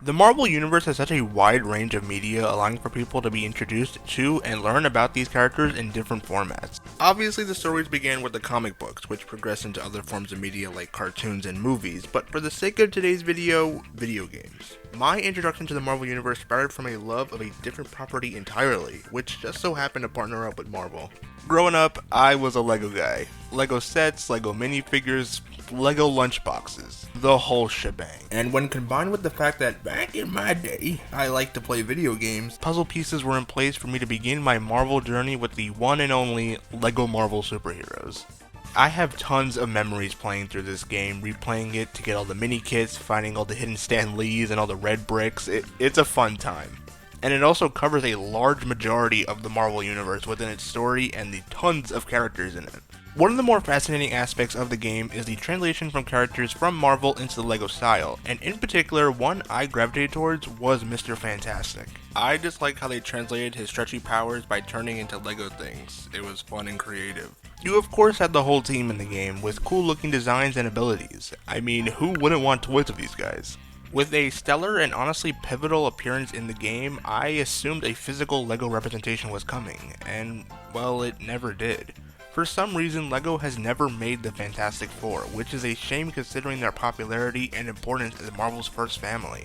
The Marvel Universe has such a wide range of media, allowing for people to be introduced to and learn about these characters in different formats. Obviously, the stories began with the comic books, which progressed into other forms of media like cartoons and movies, but for the sake of today's video, video games. My introduction to the Marvel Universe started from a love of a different property entirely, which just so happened to partner up with Marvel. Growing up, I was a Lego guy. Lego sets, Lego minifigures, Lego lunchboxes, the whole shebang. And when combined with the fact that back in my day, I liked to play video games, puzzle pieces were in place for me to begin my Marvel journey with the one and only Lego Marvel superheroes. I have tons of memories playing through this game, replaying it to get all the mini kits, finding all the hidden Stan Lees and all the red bricks. It's a fun time. And it also covers a large majority of the Marvel Universe within its story and the tons of characters in it. One of the more fascinating aspects of the game is the translation from characters from Marvel into the LEGO style, and in particular, one I gravitated towards was Mr. Fantastic. I just like how they translated his stretchy powers by turning into LEGO things. It was fun and creative. You of course had the whole team in the game, with cool looking designs and abilities. I mean, who wouldn't want toys of these guys? With a stellar and honestly pivotal appearance in the game, I assumed a physical LEGO representation was coming, and well, it never did. For some reason, LEGO has never made the Fantastic Four, which is a shame considering their popularity and importance as Marvel's first family.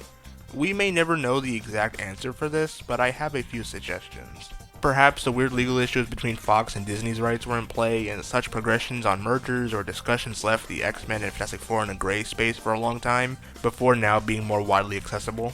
We may never know the exact answer for this, but I have a few suggestions. Perhaps the weird legal issues between Fox and Disney's rights were in play, and such progressions on mergers or discussions left the X-Men and Fantastic Four in a gray space for a long time, before now being more widely accessible.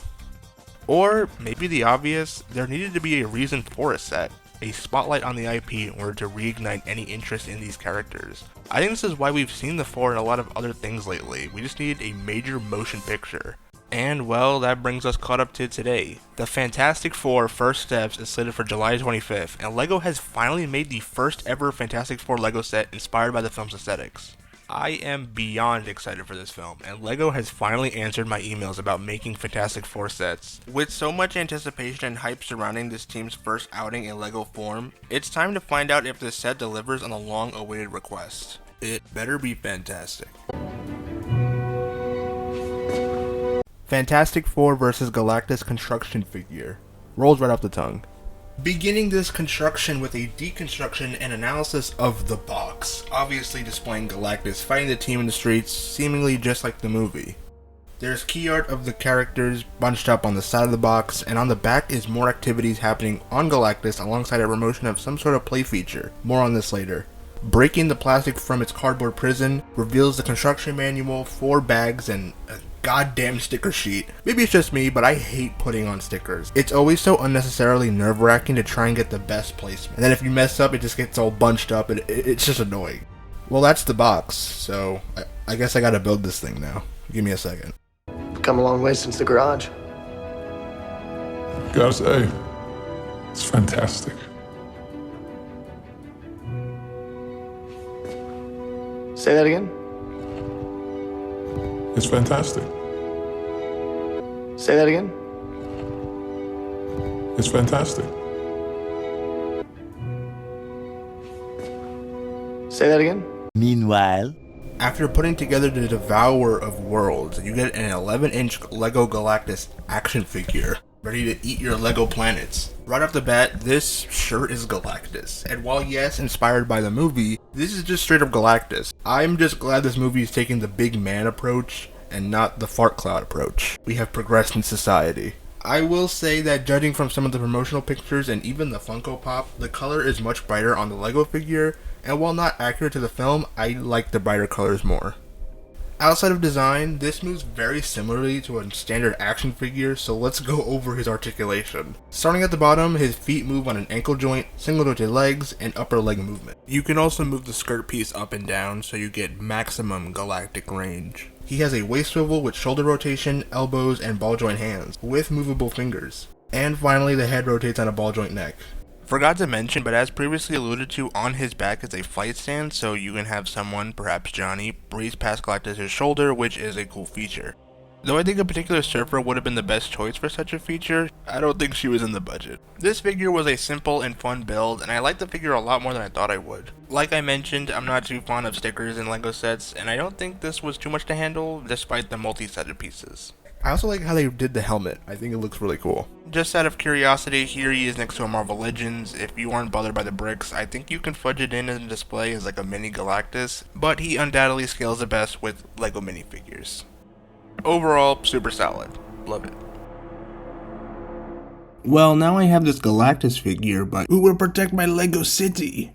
Or, maybe the obvious, there needed to be a reason for a set, a spotlight on the IP in order to reignite any interest in these characters. I think this is why we've seen the Four in a lot of other things lately. We just needed a major motion picture. And well, that brings us caught up to today. The Fantastic Four First Steps is slated for July 25th, and LEGO has finally made the first ever Fantastic Four LEGO set inspired by the film's aesthetics. I am beyond excited for this film, and LEGO has finally answered my emails about making Fantastic Four sets. With so much anticipation and hype surrounding this team's first outing in LEGO form, it's time to find out if this set delivers on the long-awaited request. It better be fantastic. Fantastic Four vs. Galactus Construction Figure. Rolls right off the tongue. Beginning this construction with a deconstruction and analysis of the box, obviously displaying Galactus fighting the team in the streets, seemingly just like the movie. There's key art of the characters bunched up on the side of the box, and on the back is more activities happening on Galactus alongside a promotion of some sort of play feature. More on this later. Breaking the plastic from its cardboard prison reveals the construction manual, 4 bags, and a goddamn sticker sheet. Maybe it's just me, but I hate putting on stickers. It's always so unnecessarily nerve-wracking to try and get the best placement. And then if you mess up, it just gets all bunched up, and it's just annoying. Well, that's the box, so I guess I gotta build this thing now. Give me a second. Come a long way since the garage. Gotta say, it's fantastic. Say that again? It's fantastic. Say that again? It's fantastic. Say that again? Meanwhile, after putting together the Devourer of Worlds, you get an 11-inch LEGO Galactus action figure, ready to eat your LEGO planets. Right off the bat, this sure is Galactus. And while yes, inspired by the movie, this is just straight up Galactus. I'm just glad this movie is taking the big man approach and not the fart cloud approach. We have progressed in society. I will say that judging from some of the promotional pictures and even the Funko Pop, the color is much brighter on the LEGO figure, and while not accurate to the film, I like the brighter colors more. Outside of design, this moves very similarly to a standard action figure, so let's go over his articulation. Starting at the bottom, his feet move on an ankle joint, single jointed legs, and upper leg movement. You can also move the skirt piece up and down so you get maximum galactic range. He has a waist swivel with shoulder rotation, elbows, and ball joint hands, with movable fingers. And finally, the head rotates on a ball joint neck. Forgot to mention, but as previously alluded to, on his back is a flight stand, so you can have someone, perhaps Johnny, breeze past Galactus' shoulder, which is a cool feature. Though I think a particular surfer would have been the best choice for such a feature, I don't think she was in the budget. This figure was a simple and fun build, and I liked the figure a lot more than I thought I would. Like I mentioned, I'm not too fond of stickers in LEGO sets, and I don't think this was too much to handle, despite the multi-sided pieces. I also like how they did the helmet. I think it looks really cool. Just out of curiosity, here he is next to a Marvel Legends. If you aren't bothered by the bricks, I think you can fudge it in a display as like a mini Galactus, but he undoubtedly scales the best with LEGO minifigures. Overall, super solid. Love it. Well, now I have this Galactus figure, but who will protect my LEGO city?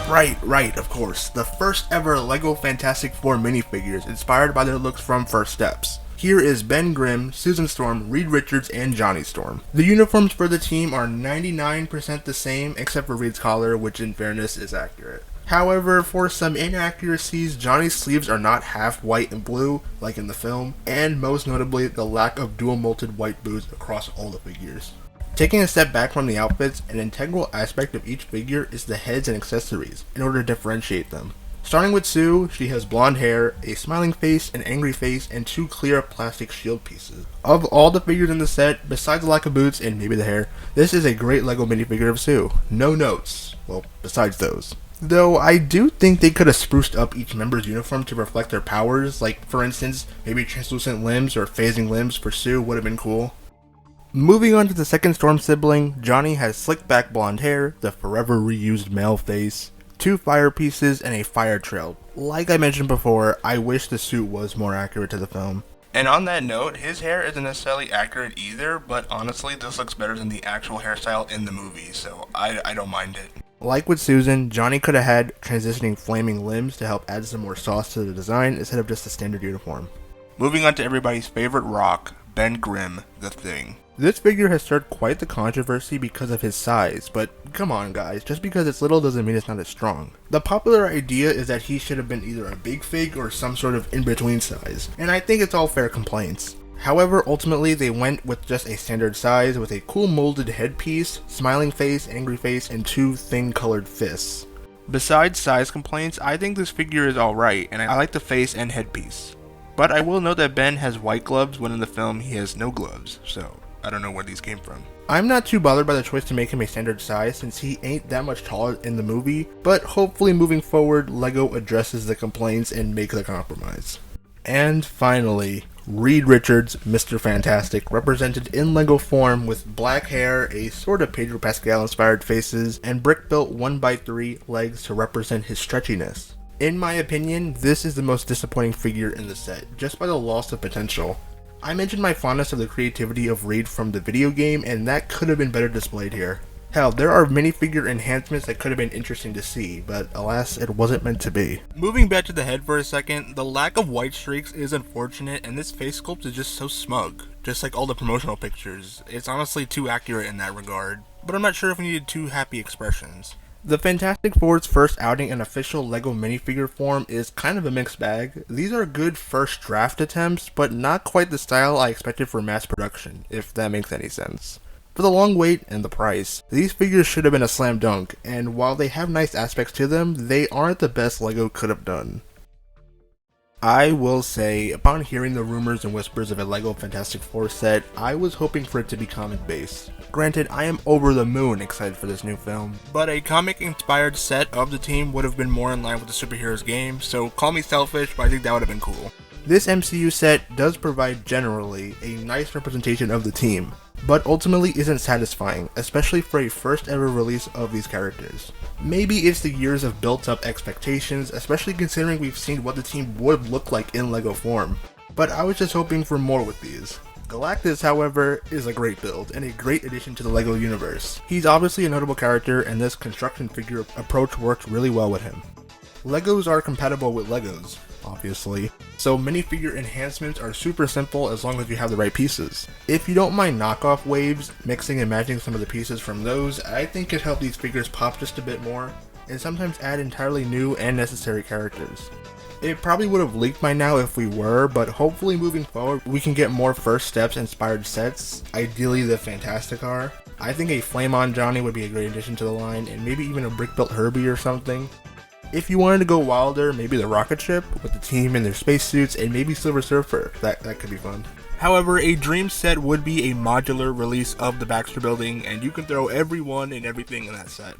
Right, of course. The first ever LEGO Fantastic Four minifigures inspired by their looks from First Steps. Here is Ben Grimm, Susan Storm, Reed Richards, and Johnny Storm. The uniforms for the team are 99% the same except for Reed's collar, which in fairness is accurate. However, for some inaccuracies, Johnny's sleeves are not half white and blue like in the film, and most notably the lack of dual molted white boots across all the figures. Taking a step back from the outfits, an integral aspect of each figure is the heads and accessories, in order to differentiate them. Starting with Sue, she has blonde hair, a smiling face, an angry face, and two clear plastic shield pieces. Of all the figures in the set, besides the lack of boots and maybe the hair, this is a great LEGO minifigure of Sue. No notes. Well, besides those. Though I do think they could have spruced up each member's uniform to reflect their powers, like for instance, maybe translucent limbs or phasing limbs for Sue would have been cool. Moving on to the second Storm sibling, Johnny has slick back blonde hair, the forever reused male face, two fire pieces, and a fire trail. Like I mentioned before, I wish the suit was more accurate to the film. And on that note, his hair isn't necessarily accurate either, but honestly this looks better than the actual hairstyle in the movie, so I don't mind it. Like with Susan, Johnny could have had transitioning flaming limbs to help add some more sauce to the design instead of just a standard uniform. Moving on to everybody's favorite rock, Ben Grimm, the Thing. This figure has stirred quite the controversy because of his size, but come on guys, just because it's little doesn't mean it's not as strong. The popular idea is that he should have been either a big fig or some sort of in-between size, and I think it's all fair complaints. However, ultimately they went with just a standard size with a cool molded headpiece, smiling face, angry face, and two thin colored fists. Besides size complaints, I think this figure is alright, and I like the face and headpiece. But I will note that Ben has white gloves when in the film he has no gloves, so I don't know where these came from. I'm not too bothered by the choice to make him a standard size since he ain't that much taller in the movie, but hopefully moving forward, LEGO addresses the complaints and makes a compromise. And finally, Reed Richards, Mr. Fantastic, represented in LEGO form with black hair, a sort of Pedro Pascal inspired faces, and brick-built 1x3 legs to represent his stretchiness. In my opinion, this is the most disappointing figure in the set, just by the loss of potential. I mentioned my fondness of the creativity of Reed from the video game, and that could have been better displayed here. Hell, there are minifigure enhancements that could have been interesting to see, but alas, it wasn't meant to be. Moving back to the head for a second, the lack of white streaks is unfortunate, and this face sculpt is just so smug. Just like all the promotional pictures. It's honestly too accurate in that regard, but I'm not sure if we needed two happy expressions. The Fantastic Four's first outing in official LEGO minifigure form is kind of a mixed bag. These are good first draft attempts, but not quite the style I expected for mass production, if that makes any sense. For the long wait and the price, these figures should have been a slam dunk, and while they have nice aspects to them, they aren't the best LEGO could have done. I will say, upon hearing the rumors and whispers of a LEGO Fantastic Four set, I was hoping for it to be comic-based. Granted, I am over the moon excited for this new film, but a comic-inspired set of the team would have been more in line with the superheroes game, so call me selfish, but I think that would have been cool. This MCU set does provide generally a nice representation of the team, but ultimately isn't satisfying, especially for a first ever release of these characters. Maybe it's the years of built up expectations, especially considering we've seen what the team would look like in LEGO form, but I was just hoping for more with these. Galactus, however, is a great build and a great addition to the LEGO universe. He's obviously a notable character, and this construction figure approach worked really well with him. LEGOs are compatible with LEGOs, obviously, so minifigure enhancements are super simple as long as you have the right pieces. If you don't mind knockoff waves, mixing and matching some of the pieces from those, I think could help these figures pop just a bit more, and sometimes add entirely new and necessary characters. It probably would have leaked by now if we were, but hopefully moving forward we can get more First Steps inspired sets, ideally the Fantastic are. I think a Flame On Johnny would be a great addition to the line, and maybe even a brick built Herbie or something. If you wanted to go wilder, maybe the rocket ship with the team in their spacesuits, and maybe Silver Surfer. That could be fun. However, a dream set would be a modular release of the Baxter Building, and you can throw everyone and everything in that set.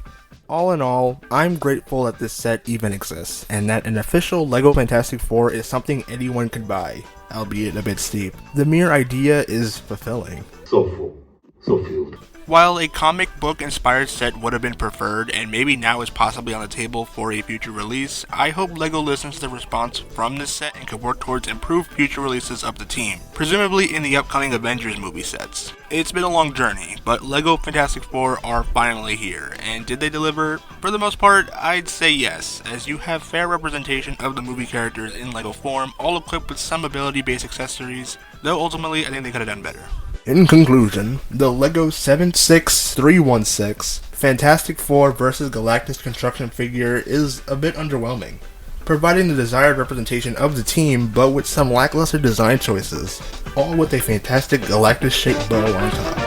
All in all, I'm grateful that this set even exists, and that an official LEGO Fantastic Four is something anyone could buy, albeit a bit steep. The mere idea is fulfilling. So full, so filled. While a comic book inspired set would have been preferred and maybe now is possibly on the table for a future release, I hope LEGO listens to the response from this set and could work towards improved future releases of the team, presumably in the upcoming Avengers movie sets. It's been a long journey, but LEGO Fantastic Four are finally here, and did they deliver? For the most part, I'd say yes, as you have fair representation of the movie characters in LEGO form, all equipped with some ability-based accessories, though ultimately I think they could have done better. In conclusion, the LEGO 76316 Fantastic Four vs. Galactus Construction Figure is a bit underwhelming, providing the desired representation of the team but with some lackluster design choices, all with a fantastic Galactus-shaped bow on top.